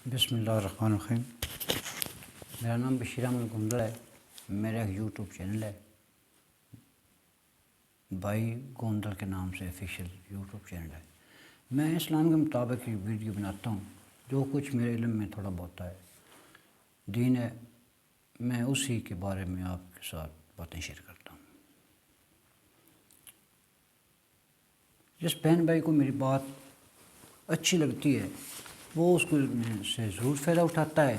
بسم اللہ الرحمن الرحیم۔ میرا نام بشیر احمد گندل ہے۔ میرا ایک یوٹیوب چینل ہے، بھائی گوندل کے نام سے آفیشیل یوٹیوب چینل ہے۔ میں اسلام کے مطابق ہی ویڈیو بناتا ہوں، جو کچھ میرے علم میں تھوڑا بہت ہے، دین ہے، میں اسی کے بارے میں آپ کے ساتھ باتیں شیئر کرتا ہوں۔ جس بہن بھائی کو میری بات اچھی لگتی ہے وہ اس کو سے ضرور فائدہ اٹھاتا ہے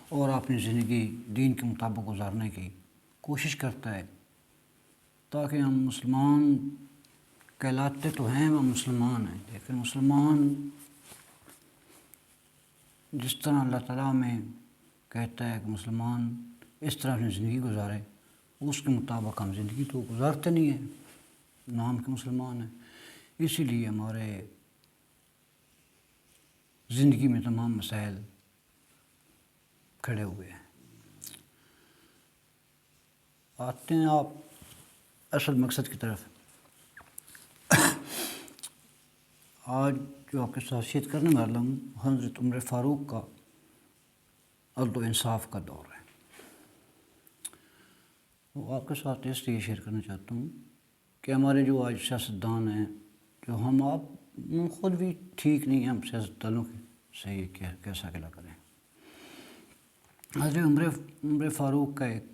اور اپنی زندگی دین کے مطابق گزارنے کی کوشش کرتا ہے، تاکہ ہم مسلمان کہلاتے تو ہیں، ہم مسلمان ہیں، لیکن مسلمان جس طرح اللہ تعالیٰ میں کہتا ہے کہ مسلمان اس طرح اپنی زندگی گزارے، اس کے مطابق ہم زندگی تو گزارتے نہیں ہیں، نام کے مسلمان ہیں۔ اسی لیے ہمارے زندگی میں تمام مسائل کھڑے ہوئے ہیں۔ آتے ہیں آپ اصل مقصد کی طرف۔ آج جو آپ کے ساتھ شیئر کرنے والا ہوں، حضرت عمر فاروق کا عدل و انصاف کا دور ہے۔ وہ آپ کے ساتھ اس لیے شیئر کرنا چاہتا ہوں کہ ہمارے جو آج سیاستدان ہیں، جو ہم آپ خود بھی ٹھیک نہیں ہیں، ہم سیاستدانوں کے صحیح کیسا کیا کریں۔ حضرت عمر فاروق کا ایک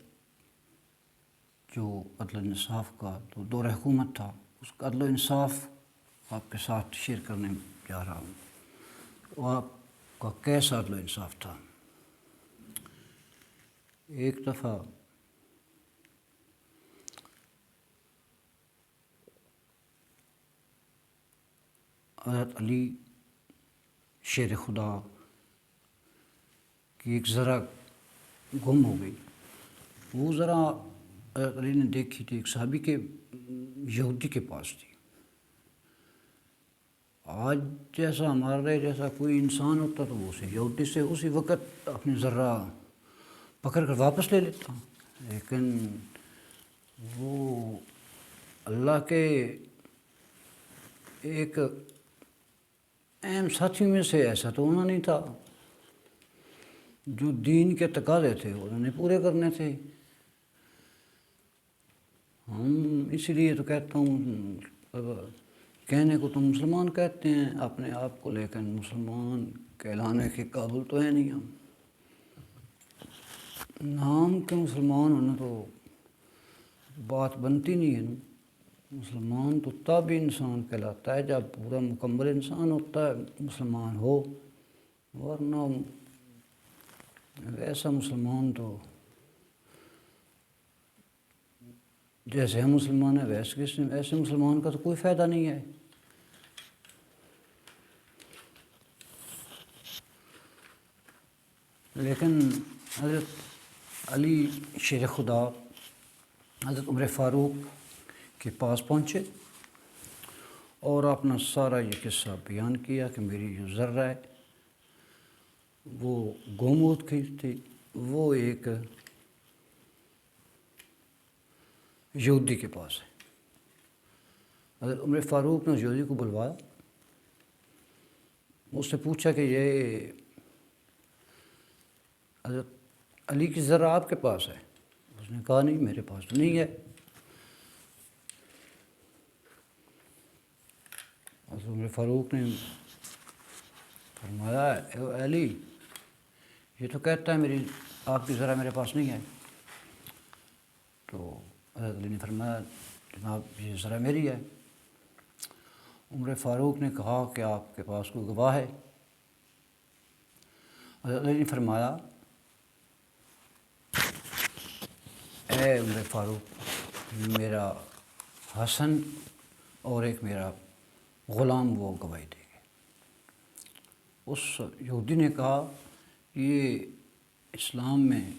جو عدل و انصاف کا تو دور حکومت تھا، اس کا عدل و انصاف آپ کے ساتھ شیئر کرنے جا رہا ہوں۔ وہ آپ کا کیسا عدل و انصاف تھا۔ ایک دفعہ حضرت علی شیر خدا کی ایک ذرا گم ہو گئی۔ وہ ذرا حضرت علی نے دیکھی تھی، ایک صحابی کے یہودی کے پاس تھی۔ آج جیسا ہمارے جیسا کوئی انسان ہوتا تو وہ اسے یہودی سے اسی وقت اپنی ذرا پکڑ کر واپس لے لیتا، لیکن وہ اللہ کے ایک اہم ساتھی میں سے ایسا تو ہونا نہیں تھا۔ جو دین کے تقاضے تھے انہوں نے پورے کرنے تھے۔ ہم اسی لیے تو کہتا ہوں، کہنے کو تو مسلمان کہتے ہیں اپنے آپ کو، لیکن مسلمان کہلانے کے قابل تو ہے نہیں ہم۔ نام کے مسلمان ہونا تو بات بنتی نہیں ہے۔ مسلمان تو تب انسان کہلاتا ہے جب پورا مکمل انسان ہوتا ہے، مسلمان ہو، ورنہ ویسا مسلمان تو جیسے ہم مسلمان ہیں ایسے مسلمان کا تو کوئی فائدہ نہیں ہے۔ لیکن حضرت علی شیر خدا حضرت عمر فاروق کے پاس پہنچے اور اپنا سارا یہ قصہ بیان کیا کہ میری جو ذرہ ہے وہ گم ہو گئی تھی، وہ ایک یہودی کے پاس ہے۔ حضرت عمر فاروق نے یہودی کو بلوایا، اس سے پوچھا کہ یہ حضرت علی کی ذرہ آپ کے پاس ہے؟ اس نے کہا نہیں، میرے پاس تو نہیں ہے۔ حضرت عمر فاروق نے فرمایا، اے علی، یہ تو کہتا ہے آپ کی ذرہ میرے پاس نہیں ہے۔ تو حضرت علی نے فرمایا، جناب یہ ذرہ میری ہے۔ عمر فاروق نے کہا کہ آپ کے پاس کوئی گواہ ہے؟ حضرت علی نے فرمایا، اے عمر فاروق، میرا حسن اور ایک میرا غلام وہ گواہی دے گے۔ اس یہودی نے کہا، یہ اسلام میں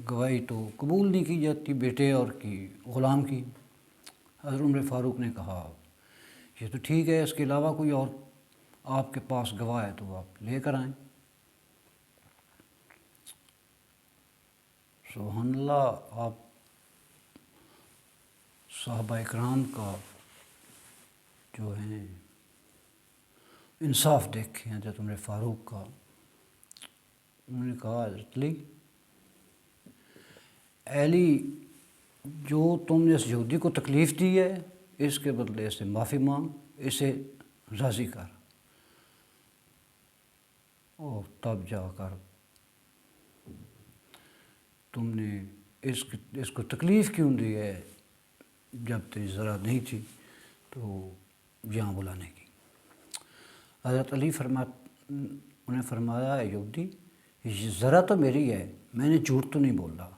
گواہی تو قبول نہیں کی جاتی بیٹے اور کی غلام کی۔ حضرت عمر فاروق نے کہا، یہ تو ٹھیک ہے، اس کے علاوہ کوئی اور آپ کے پاس گواہ ہے تو آپ لے کر آئیں۔ سبحان اللہ، آپ صحابہ اکرام کا جو ہیں انصاف دیکھے حضرت عمر فاروق کا. انہوں نے کہا حضرت علی جو تم نے اس یہودی کو تکلیف دی ہے اس کے بدلے اسے معافی مانگ، اسے راضی کر. اور تب جا کر تم نے اس کو تکلیف کیوں دی ہے جب تیری ذرا نہیں تھی تو یہاں بلانے کی. حضرت علی انہیں فرمایا اے یہودی، یہ ذرا تو میری ہے، میں نے جھوٹ تو نہیں بول رہا،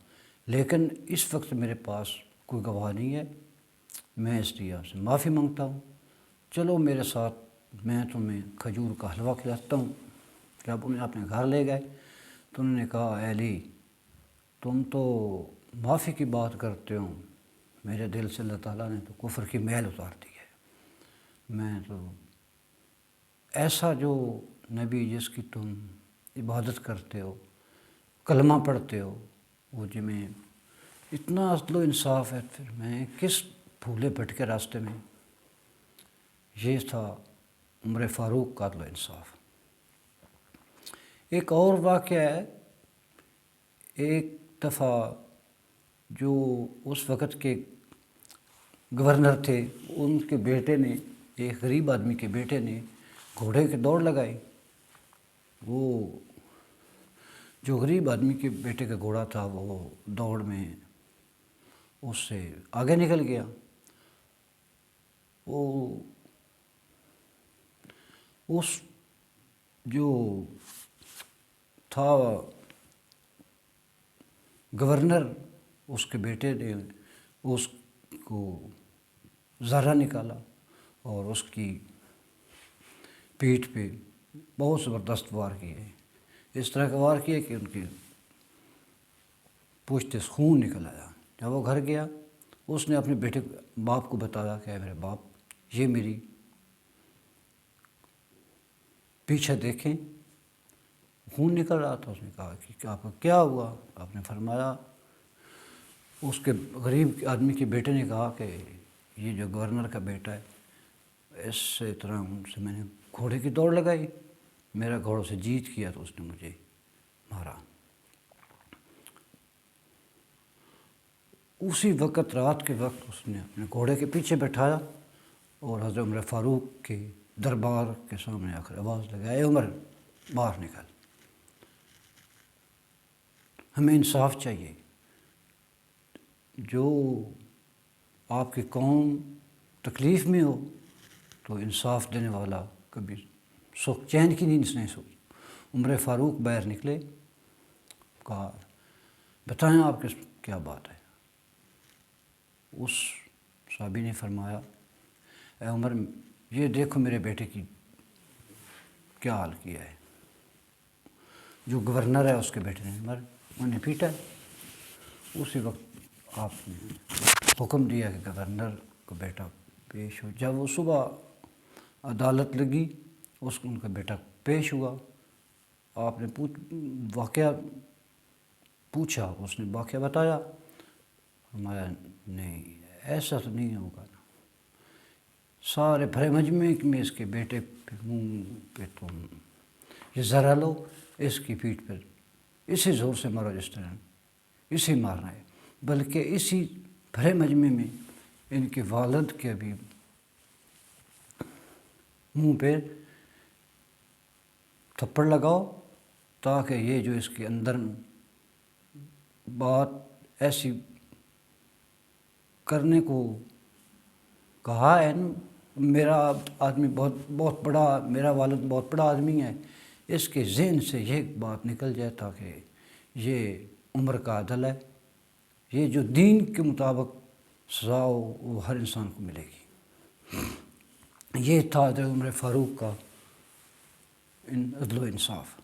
لیکن اس وقت میرے پاس کوئی گواہ نہیں ہے، میں اس لیے آپ سے معافی مانگتا ہوں. چلو میرے ساتھ، میں تمہیں کھجور کا حلوہ کھلاتا ہوں. جب انہیں اپنے گھر لے گئے تو انہوں نے کہا اے علی، تم تو معافی کی بات کرتے ہو، میرے دل سے اللہ تعالیٰ نے تو کفر کی میل اتار دی ہے. میں تو ایسا جو نبی جس کی تم عبادت کرتے ہو، کلمہ پڑھتے ہو، وہ جی میں اتنا عدل و انصاف ہے، پھر میں کس پھولے بھٹکے راستے میں. یہ تھا عمر فاروق کا عدل و انصاف. ایک اور واقعہ ہے. ایک دفعہ جو اس وقت کے گورنر تھے، ان کے بیٹے نے، ایک غریب آدمی کے بیٹے نے گھوڑے کی دوڑ لگائی. وہ جو غریب آدمی کے بیٹے کا گھوڑا تھا وہ دوڑ میں اس سے آگے نکل گیا. وہ اس جو تھا گورنر، اس کے بیٹے نے اس کو ذرہ نکالا اور اس کی پیٹھ پہ بہت زبردست وار کیے. اس طرح کا وار کیا کہ ان کی پوچھتے سے خون نکل آیا. جب وہ گھر گیا اس نے اپنے بیٹے باپ کو بتایا کہ میرے باپ، یہ میری پیچھے دیکھیں خون نکل رہا تھا. اس نے کہا کہ آپ کا کیا ہوا؟ آپ نے فرمایا، اس کے غریب آدمی کے بیٹے نے کہا کہ یہ جو گورنر کا بیٹا ہے، اس سے طرح ان سے میں نے گھوڑے کی دوڑ لگائی، میرا گھوڑوں سے جیت کیا تو اس نے مجھے مارا. اسی وقت، رات کے وقت، اس نے اپنے گھوڑے کے پیچھے بٹھایا اور حضرت عمر فاروق کے دربار کے سامنے آ کر آواز لگائی، اے عمر باہر نکل. ہمیں انصاف چاہیے. جو آپ کی قوم تکلیف میں ہو تو انصاف دینے والا کبھی سکھ چین کی نیند نہیں سو. عمر فاروق باہر نکلے، کہا بتائیں آپ کیا بات ہے. اس صحابی نے فرمایا، اے عمر، یہ دیکھو میرے بیٹے کی کیا حال کیا ہے. جو گورنر ہے اس کے بیٹے نے انہیں پیٹا. اسی وقت آپ نے حکم دیا کہ گورنر کا بیٹا پیش ہو. جب وہ صبح عدالت لگی، ان کا بیٹا پیش ہوا. آپ نے واقعہ پوچھا، اس نے واقعہ بتایا. فرمایا نہیں، ایسا تو نہیں ہوگا. سارے بھرے مجمع میں اس کے بیٹے پہ منہ پہ تم یہ ذرا لو، اس کی پیٹھ پر اسی زور سے مارو جس طرح اسی مارنا ہے. بلکہ اسی بھرے مجمع میں ان کے والد کے بھی منہ پہ تھپڑ لگاؤ، تاکہ یہ جو اس کے اندر بات ایسی کرنے کو کہا ہے، میرا آدمی بہت بڑا، میرا والد بہت بڑا آدمی ہے، اس کے ذہن سے یہ بات نکل جائے تاکہ یہ عمر کا عدل ہے، یہ جو دین کے مطابق سزا ہو وہ ہر انسان کو ملے گی. یہ تھا حضرت عمر فاروق کا عدل و انصاف.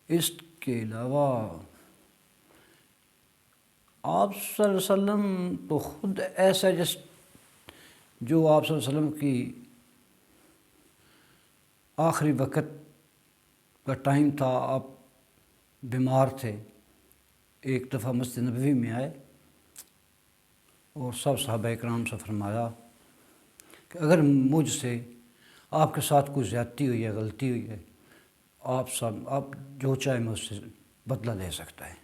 اس کے علاوہ آپ صلی اللہ علیہ وسلم تو خود ایسا جو آپ صلی اللہ علیہ وسلم کی آخری وقت کا ٹائم تھا، آپ بیمار تھے. ایک دفعہ مسجد نبوی میں آئے اور سب صحابہ کرام سے فرمایا کہ اگر مجھ سے آپ کے ساتھ کوئی زیادتی ہوئی ہے، غلطی ہوئی ہے، آپ جو چاہے مجھ سے بدلہ لے سکتا ہے۔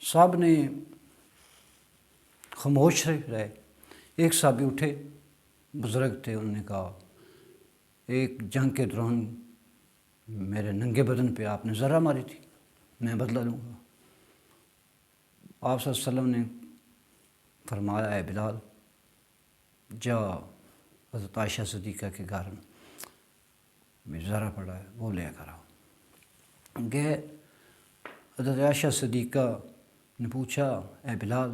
صاحب نے خاموش رہے۔ ایک صحابی اٹھے، بزرگ تھے، انہوں نے کہا ایک جنگ کے دوران میرے ننگے بدن پہ آپ نے ذرہ ماری تھی، میں بدلہ لوں گا۔ آپ صلی اللہ علیہ وسلم نے فرمایا اے بلال جا حضرت عائشہ صدیقہ کے گھر میں ذرہ پڑا ہے وہ لے کر آؤ۔ گئے، حضرت عائشہ صدیقہ نے پوچھا اے بلال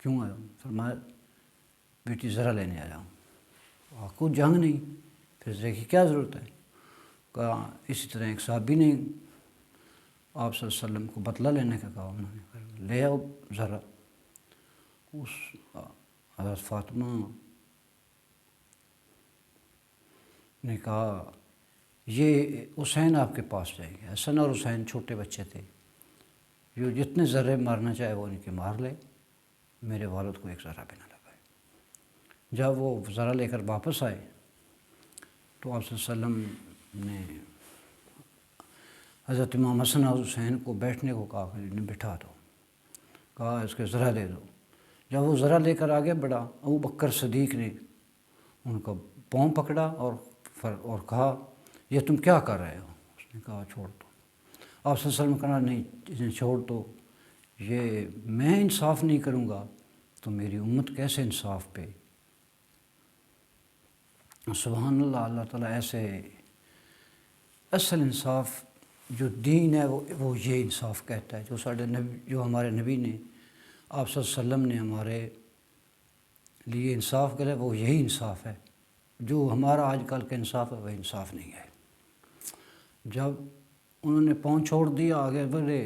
کیوں آیا؟ فرمایا بیٹی ذرہ لینے آیا ہوں۔ آپ کو جنگ نہیں، پھر ذرے کی کیا ضرورت ہے؟ کہا اسی طرح ایک صحابی نے آپ صلی اللہ علیہ وسلم کو بدلہ لینے کا کہا، انہوں نے لے آؤ ذرہ۔ اس حضرت فاطمہ نے کہا یہ حسین آپ کے پاس جائیں گے۔ حسن اور حسین چھوٹے بچے تھے، جو جتنے ذرے مارنا چاہے وہ ان کے مار لے، میرے والد کو ایک ذرہ بھی نہ لگائے۔ جب وہ ذرہ لے کر واپس آئے تو آپ صلی اللہ علیہ وسلم نے حضرت امام حسن اور حسین کو بیٹھنے کو کہا کہ انہیں بٹھا دو، کہا اس کے ذرہ دے دو۔ جب وہ ذرہ لے کر آگے بڑھا، ابو بکر صدیق نے ان کا پاؤں پکڑا اور کہا یہ تم کیا کر رہے ہو؟ اس نے کہا چھوڑ دو۔ آپ صلی اللہ علیہ وسلم کہا نہیں انہیں چھوڑ دو، یہ میں انصاف نہیں کروں گا تو میری امت کیسے انصاف پہ؟ سبحان اللہ، اللہ تعالیٰ ایسے اصل انصاف جو دین ہے وہ یہ انصاف کہتا ہے، جو ہمارے نبی نے آپ صلی اللہ علیہ وسلم نے ہمارے لیے انصاف کرے، وہ یہی انصاف ہے۔ جو ہمارا آج کل کا انصاف ہے وہ انصاف نہیں ہے۔ جب انہوں نے پاؤں چھوڑ دیا، آگے بڑھے،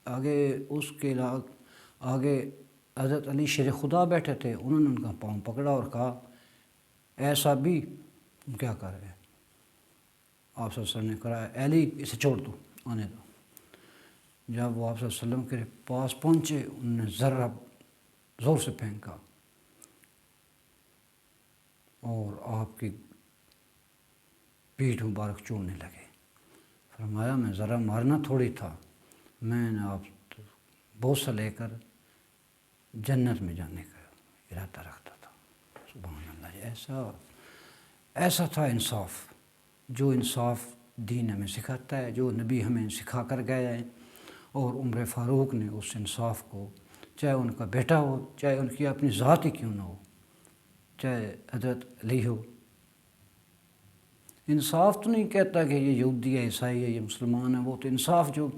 آگے اس کے آگے حضرت علی شیر خدا بیٹھے تھے، انہوں نے ان کا پاؤں پکڑا اور کہا ایسا بھی تم کیا کر رہے ہیں؟ آپ صلی اللہ علیہ وسلم نے کہا علی اسے چھوڑ دو، آنے دو۔ جب وہ آپ صلی اللہ علیہ وسلم کے پاس پہنچے، انہوں نے ذرہ زور سے پھینکا اور آپ کی پیٹھ مبارک چومنے لگے۔ فرمایا میں ذرہ مارنا تھوڑی تھا، میں نے آپ بوسہ لے کر جنت میں جانے کا ارادہ رکھتا تھا۔ سبحان اللہ، ایسا تھا انصاف، جو انصاف دین ہمیں سکھاتا ہے، جو نبی ہمیں سکھا کر گئے ہیں۔ اور عمر فاروق نے اس انصاف کو، چاہے ان کا بیٹا ہو، چاہے ان کی اپنی ذات ہی کیوں نہ ہو، چاہے حضرت علی ہو، انصاف تو نہیں کہتا کہ یہ یہودی ہے، عیسائی ہے، یہ مسلمان ہے، وہ تو انصاف جو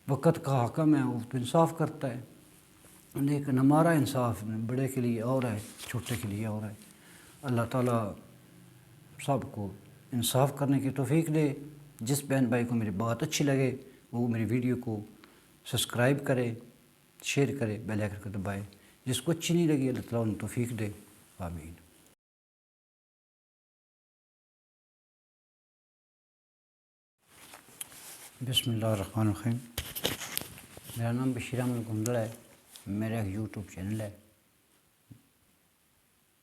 وقت کا حاکم ہے وہ تو انصاف کرتا ہے، لیکن ہمارا انصاف بڑے کے لیے اور ہے، چھوٹے کے لیے اور ہے۔ اللہ تعالیٰ سب کو انصاف کرنے کی توفیق دے۔ جس بہن بھائی کو میری بات اچھی لگے وہ میری ویڈیو کو سبسکرائب کرے، شیئر کرے، بیل آئیکن کو دبائے۔ جس کو اچھی نہیں لگی اللہ تعالیٰ انہیں توفیق دے، آمین۔ بسم اللہ الرحمن الرحیم۔ میرا نام بشیر احمد گوندل ہے، میرا ایک یوٹیوب چینل ہے،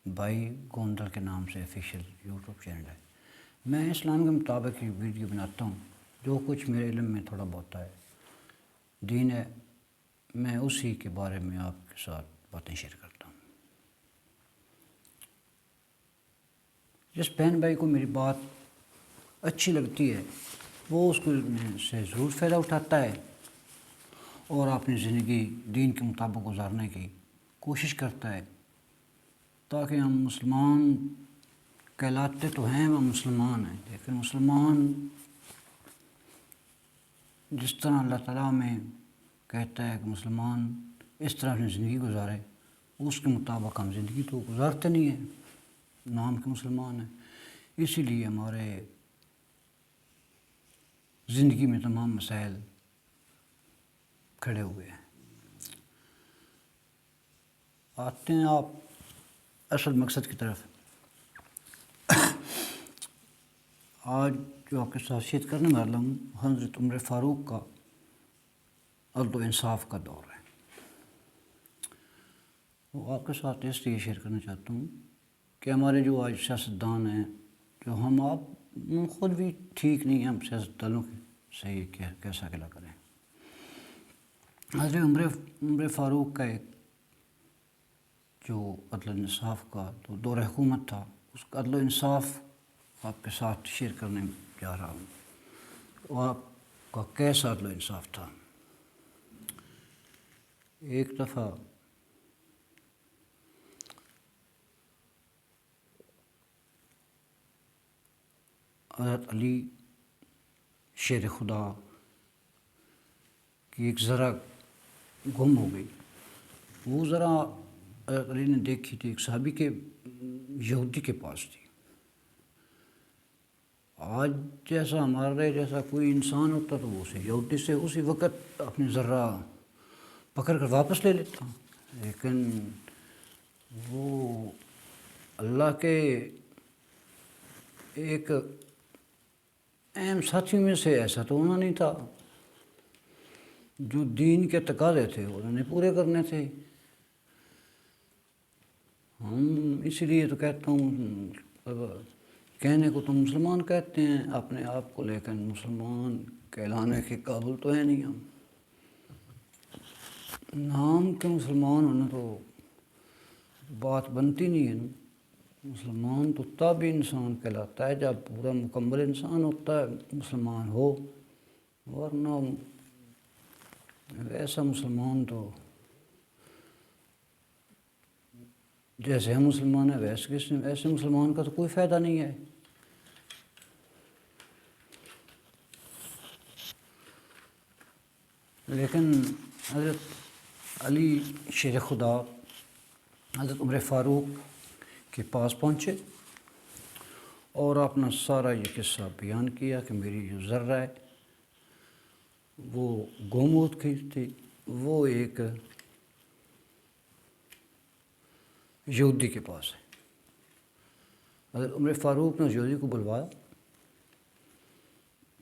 بھائی گوندل کے نام سے آفیشیل یوٹیوب چینل ہے۔ میں اسلام کے مطابق ہی ویڈیو بناتا ہوں، جو کچھ میرے علم میں تھوڑا بہت ہے، دین ہے، میں اسی کے بارے میں آپ کے ساتھ باتیں شیئر کرتا ہوں۔ جس بہن بھائی کو میری بات اچھی لگتی ہے وہ اس کو سے ضرور فائدہ اٹھاتا ہے اور اپنی زندگی دین کے مطابق گزارنے کی کوشش کرتا ہے، تاکہ ہم مسلمان کہلاتے تو ہیں، ہم مسلمان ہیں، لیکن مسلمان جس طرح اللہ تعالیٰ میں کہتا ہے کہ مسلمان اس طرح اپنی زندگی گزارے، اس کے مطابق ہم زندگی تو گزارتے نہیں ہیں، نام کے مسلمان ہیں۔ اسی لیے ہمارے زندگی میں تمام مسائل کھڑے ہوئے ہیں۔ آتے ہیں آپ اصل مقصد کی طرف۔ آج جو آپ کے ساتھ شیئر کرنے والا ہوں، حضرت عمر فاروق کا عدل و انصاف کا دور ہے۔ وہ آپ کے ساتھ اس لیے شیئر کرنا چاہتا ہوں کہ ہمارے جو آج سیاستدان ہیں، جو ہم آپ خود بھی ٹھیک نہیں ہیں، ہم سیاستدانوں سے یہ کیسا گلا کریں۔ حضرت عمر فاروق کا ایک جو عدل و انصاف کا تو دور حکومت تھا، اس کا عدل و انصاف آپ کے ساتھ شیئر کرنے جا رہا ہوں۔ وہ آپ کا کیسا عدل و انصاف تھا؟ ایک دفعہ حضرت علی شیر خدا کی ایک ذرا گم ہو گئی۔ وہ ذرا حضرت علی نے دیکھی تھی، ایک صحابی کے یہودی کے پاس تھی۔ آج جیسا ہمارے جیسا کوئی انسان ہوتا تو وہ اسے یہودی سے اسی وقت اپنی ذرا پکڑ کر واپس لے لیتا، لیکن وہ اللہ کے ایک اہم ساتھیوں میں سے ایسا تو ہونا نہیں تھا۔ جو دین کے تقاضے تھے انہوں نے پورے کرنے تھے۔ ہم اسی لیے تو کہتا ہوں، کہنے کو تو مسلمان کہتے ہیں اپنے آپ کو، لیکن مسلمان کہلانے کے قابل تو ہے نہیں ہم۔ نام کے مسلمان ہونا تو بات بنتی نہیں ہے نا۔ مسلمان تو تب انسان کہلاتا ہے جب پورا مکمل انسان ہوتا ہے، مسلمان ہو، ورنہ ویسا مسلمان تو جیسے ہم مسلمان ہیں ویسے مسلمان کا تو کوئی فائدہ نہیں ہے۔ لیکن حضرت علی شیر خدا حضرت عمر فاروق کے پاس پہنچے اور اپنا سارا یہ قصہ بیان کیا کہ میری جو ذرہ ہے وہ گم ہو گئی تھی، وہ ایک یہودی کے پاس ہے۔ حضرت عمر فاروق نے اس یہودی کو بلوایا،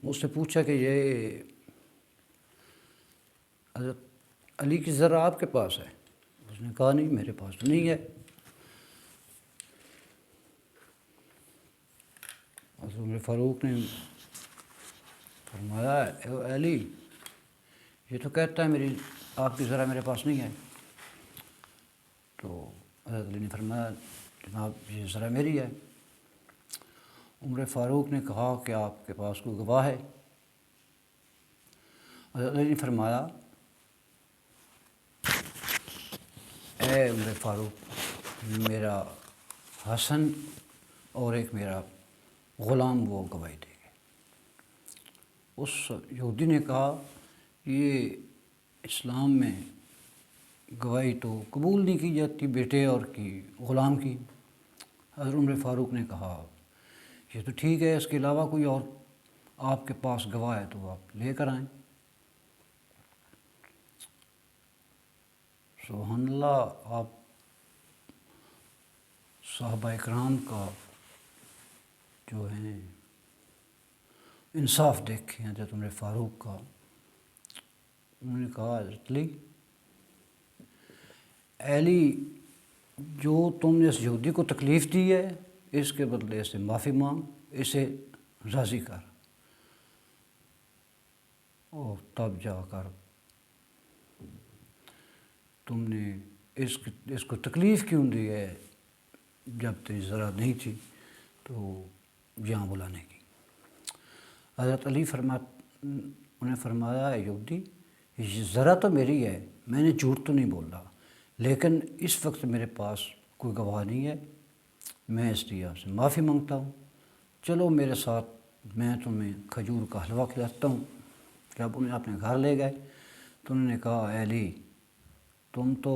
اس سے پوچھا کہ یہ حضرت علی کی ذرہ آپ کے پاس ہے؟ اس نے کہا نہیں، میرے پاس تو نہیں ہے۔ حضرت عمر فاروق نے فرمایا اے علی، یہ تو کہتا ہے میری آپ کی ذرہ میرے پاس نہیں ہے۔ تو حضرت علی نے فرمایا جناب یہ ذرہ میری ہے۔ عمر فاروق نے کہا کہ آپ کے پاس کوئی گواہ ہے؟ حضرت علی نے فرمایا اے عمر فاروق، میرا حسن اور ایک میرا غلام وہ گواہی دے گے۔ اس یہودی نے کہا یہ اسلام میں گواہی تو قبول نہیں کی جاتی بیٹے اور کی غلام کی۔ حضرت عمر فاروق نے کہا یہ تو ٹھیک ہے، اس کے علاوہ کوئی اور آپ کے پاس گواہ ہے تو آپ لے کر آئیں۔ سبحان اللہ، آپ صحابہ اکرام کا جو ہیں انصاف دیکھیں حضرت عمر فاروق کا۔ انہوں نے کہا حضرت علی جو تم نے اس یہودی کو تکلیف دی ہے اس کے بدلے سے معافی مانگ، اسے راضی کر، اور تب جا کر تم نے اس کو تکلیف کیوں دی ہے جب تیری ذرا نہیں تھی تو یہاں بلانے کی۔ حضرت علی انہیں فرمایا اے یہودی، یہ ذرا تو میری ہے، میں نے جھوٹ تو نہیں بول رہا، لیکن اس وقت میرے پاس کوئی گواہ نہیں ہے، میں اس لیے آپ سے معافی مانگتا ہوں، چلو میرے ساتھ، میں تمہیں کھجور کا حلوہ کھلاتا ہوں۔ جب انہیں اپنے گھر لے گئے تو انہوں نے کہا اے علی، تم تو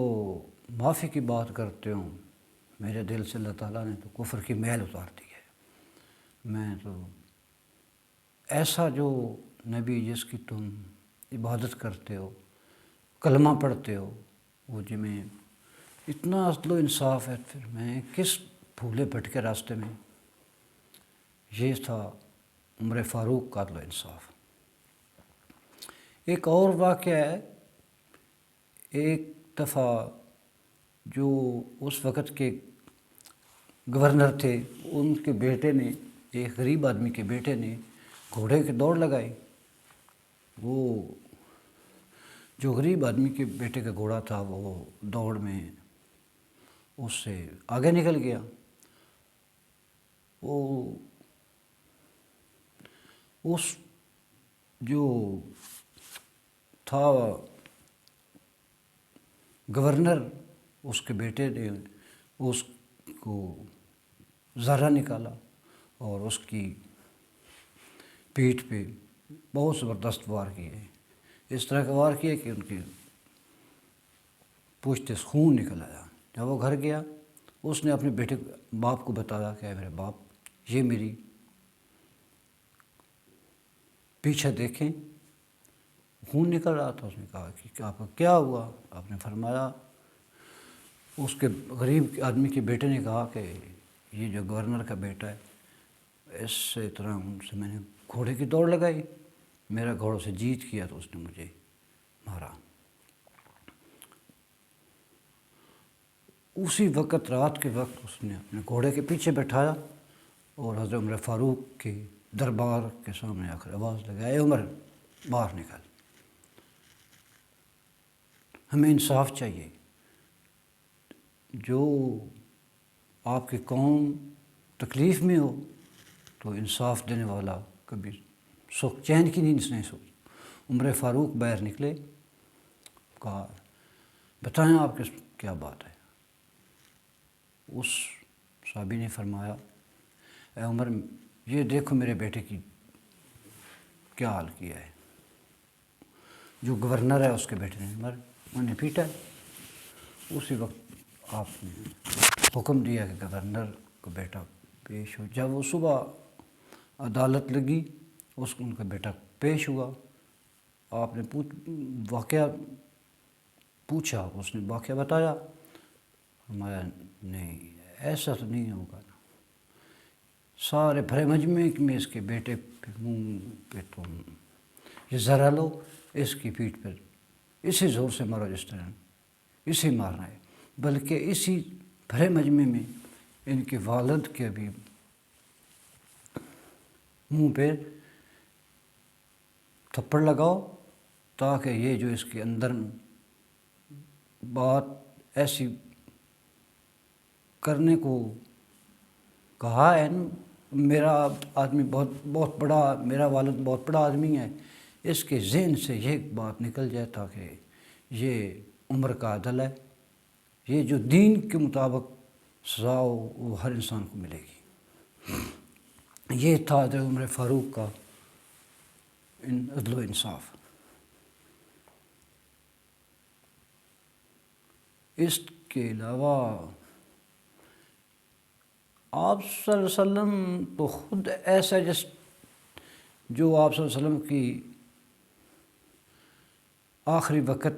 معافی کی بات کرتے ہو، میرے دل سے اللہ تعالیٰ نے تو کفر کی میل اتار دی ہے۔ میں تو ایسا جو نبی جس کی تم عبادت کرتے ہو، کلمہ پڑھتے ہو، وہ جی میں اتنا عدل و انصاف ہے، پھر میں کس بھولے بھٹکے راستے میں۔ یہ تھا عمر فاروق کا عدل و انصاف۔ ایک اور واقعہ ہے، ایک دفعہ جو اس وقت کے گورنر تھے، ان کے بیٹے نے، ایک غریب آدمی کے بیٹے نے گھوڑے کی دوڑ لگائی. وہ جو غریب آدمی کے بیٹے کا گھوڑا تھا وہ دوڑ میں اس سے آگے نکل گیا. وہ اس جو تھا گورنر، اس کے بیٹے نے اس کو ذرہ نکالا اور اس کی پیٹھ پہ بہت زبردست وار کیے. اس طرح کا وار کیا کہ ان کی پوچھتے سے خون نکل آیا. جب وہ گھر گیا اس نے اپنے بیٹے باپ کو بتایا کہ میرے باپ، یہ میری پیچھے دیکھیں خون نکل رہا تھا. اس نے کہا کہ آپ کا کیا ہوا؟ آپ نے فرمایا، اس کے غریب آدمی کے بیٹے نے کہا کہ یہ جو گورنر کا بیٹا ہے، اس سے طرح ان سے میں نے گھوڑے کی دوڑ لگائی، میرا گھوڑوں سے جیت کیا تو اس نے مجھے مارا. اسی وقت رات کے وقت اس نے اپنے گھوڑے کے پیچھے بٹھایا اور حضرت عمر فاروق کے دربار کے سامنے آ کر آواز لگائی، عمر باہر نکل. ہمیں انصاف چاہیے. جو آپ کی قوم تکلیف میں ہو تو انصاف دینے والا کبھی سکھ چین کی نیند نہیں سو. عمر فاروق باہر نکلے، کہا بتائیں آپ کیا بات ہے. اس صحابی نے فرمایا، اے عمر، یہ دیکھو میرے بیٹے کی کیا حال کیا ہے. جو گورنر ہے اس کے بیٹے نے انہیں پیٹا. اسی وقت آپ نے حکم دیا کہ گورنر کو بیٹا پیش ہو. جب وہ صبح عدالت لگی، ان کا بیٹا پیش ہوا. آپ نے واقعہ پوچھا، اس نے واقعہ بتایا. فرمایا نہیں، ایسا تو نہیں ہوگا. سارے بھرے مجمع میں اس کے بیٹے پہ منہ پہ تم یہ ذرا لو، اس کی پیٹھ پر اسی زور سے مارو جس طرح اسی مارنا ہے. بلکہ اسی بھرے مجمع میں ان کے والد کے بھی منہ پہ تھپڑ لگاؤ، تاکہ یہ جو اس کے اندر بات ایسی کرنے کو کہا ہے، میرا آدمی بہت بڑا، میرا والد بہت بڑا آدمی ہے، اس کے ذہن سے یہ بات نکل جائے تاکہ یہ عمر کا عدل ہے، یہ جو دین کے مطابق سزا ہو وہ ہر انسان کو ملے گی. یہ تھا حضرت عمر فاروق کا عدل و انصاف. اس کے علاوہ آپ صلی اللہ علیہ وسلم تو خود ایسا جو آپ صلی اللہ علیہ وسلم کی آخری وقت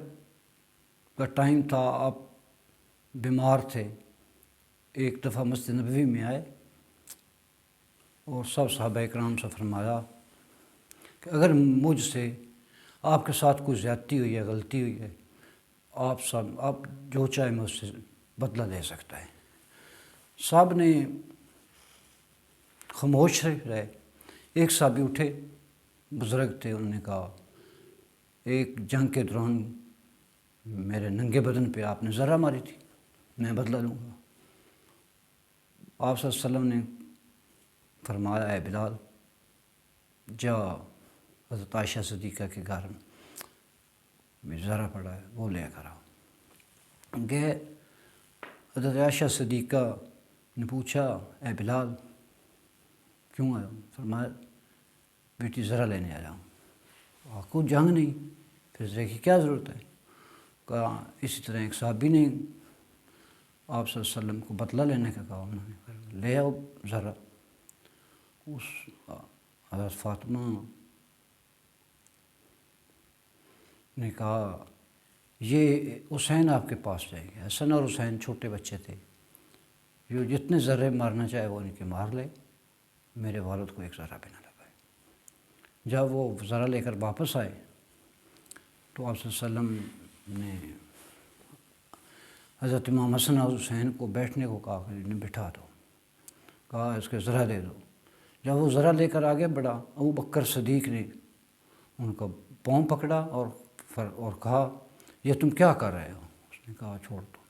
کا ٹائم تھا، آپ بیمار تھے. ایک دفعہ مسجد نبوی میں آئے اور سب صحابہ اکرام سے فرمایا کہ اگر مجھ سے آپ کے ساتھ کوئی زیادتی ہوئی ہے، غلطی ہوئی ہے، آپ جو چاہے میں اس سے بدلہ لے سکتا ہے. صاحب نے خاموش رہے. ایک صحابی اٹھے، بزرگ تھے، انہوں نے کہا ایک جنگ کے دوران میرے ننگے بدن پہ آپ نے ذرہ ماری تھی، میں بدلہ لوں گا. آپ صلی اللہ علیہ وسلم نے فرمایا، اے بلال، جا حضرت عائشہ صدیقہ کے گھر میں ذرہ پڑا ہے، وہ لے کر آؤ. گئے. حضرت عائشہ صدیقہ نے پوچھا، اے بلال کیوں آیا؟ فرمایا بیٹی ذرہ لینے آیا ہوں. کوئی جنگ نہیں، پھر ذرے کی کیا ضرورت ہے؟ کہا اسی طرح ایک صحابی نے آپ صلی اللہ علیہ وسلم کو بدلہ لینے کا کہا، انہوں نے لے آؤ ذرہ. اس حضرت فاطمہ نے کہا یہ حسین آپ کے پاس جائیں گے. حسن اور حسین چھوٹے بچے تھے، جو جتنے ذرے مارنا چاہے وہ ان کے مار لے، میرے والد کو ایک ذرہ بھی نہ لگائے. جب وہ ذرہ لے کر واپس آئے تو آپ صلی اللہ علیہ وسلم نے حضرت امام حسن اور حسین کو بیٹھنے کو کہا کہ انہیں بٹھا دو. کہا اس کے ذرا دے دو۔ جب وہ ذرا لے کر آگے بڑھا، ابو بکر صدیق نے ان کا پاؤں پکڑا اور کہا یہ تم کیا کر رہے ہو؟ اس نے کہا چھوڑ دو۔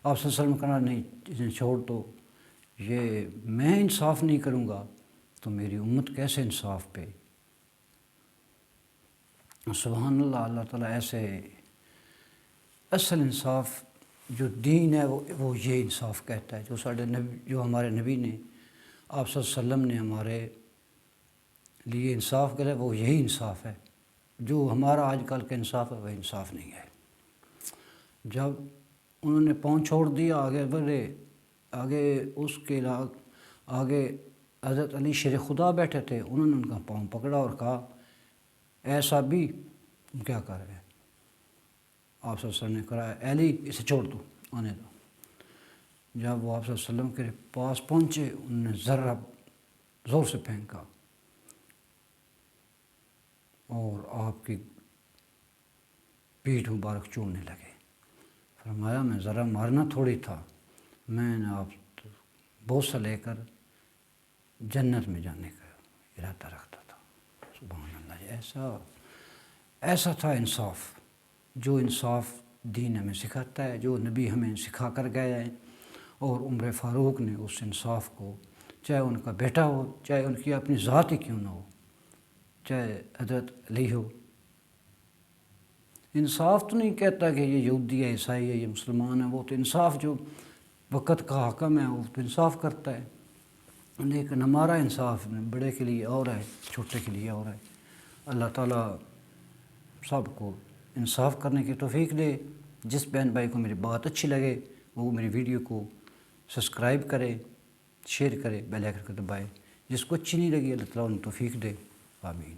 آپ صلی اللہ علیہ وسلم کہا نہیں اسے چھوڑ دو، یہ میں انصاف نہیں کروں گا تو میری امت کیسے انصاف پہ؟ سبحان اللہ، اللہ تعالیٰ ایسے اصل انصاف جو دین ہے وہ یہ انصاف کہتا ہے، جو ہمارے نبی نے، آپ صلی اللہ علیہ وسلم نے ہمارے لیے انصاف کرا، وہ یہی انصاف ہے۔ جو ہمارا آج کل کا انصاف ہے وہ انصاف نہیں ہے۔ جب انہوں نے پاؤں چھوڑ دیا، آگے بڑھے، آگے اس کے آگے حضرت علی شیر خدا بیٹھے تھے، انہوں نے ان کا پاؤں پکڑا اور کہا ایسا بھی تم کیا کر رہے ہیں؟ آپ صلی اللہ علیہ وسلم نے کہا علی اسے چھوڑ دو، آنے دو۔ جب وہ آپ صلی اللہ علیہ وسلم کے پاس پہنچے، انہوں نے ذرا زور سے پھینکا اور آپ کی پیٹھ مبارک چومنے لگے۔ فرمایا میں ذرا مارنا تھوڑی تھا، میں نے آپ بوسہ لے کر جنت میں جانے کا ارادہ رکھتا تھا۔ سبحان اللہ، ایسا تھا انصاف، جو انصاف دین ہمیں سکھاتا ہے، جو نبی ہمیں سکھا کر گئے ہیں۔ اور عمر فاروق نے اس انصاف کو، چاہے ان کا بیٹا ہو، چاہے ان کی اپنی ذات ہی کیوں نہ ہو، چاہے حضرت علی ہو، انصاف تو نہیں کہتا کہ یہ یہودی ہے، عیسائی ہے، یہ مسلمان ہے، وہ تو انصاف جو وقت کا حاکم ہے وہ تو انصاف کرتا ہے، لیکن ہمارا انصاف بڑے کے لیے اور ہے، چھوٹے کے لیے اور ہے۔ اللہ تعالیٰ سب کو انصاف کرنے کی توفیق دے۔ جس بہن بھائی کو میری بات اچھی لگے وہ میری ویڈیو کو سبسکرائب کرے، شیئر کرے، بیل آئیکن کو دبائے۔ جس کو اچھی نہیں لگی اللہ تعالیٰ انہیں توفیق دے، آمین۔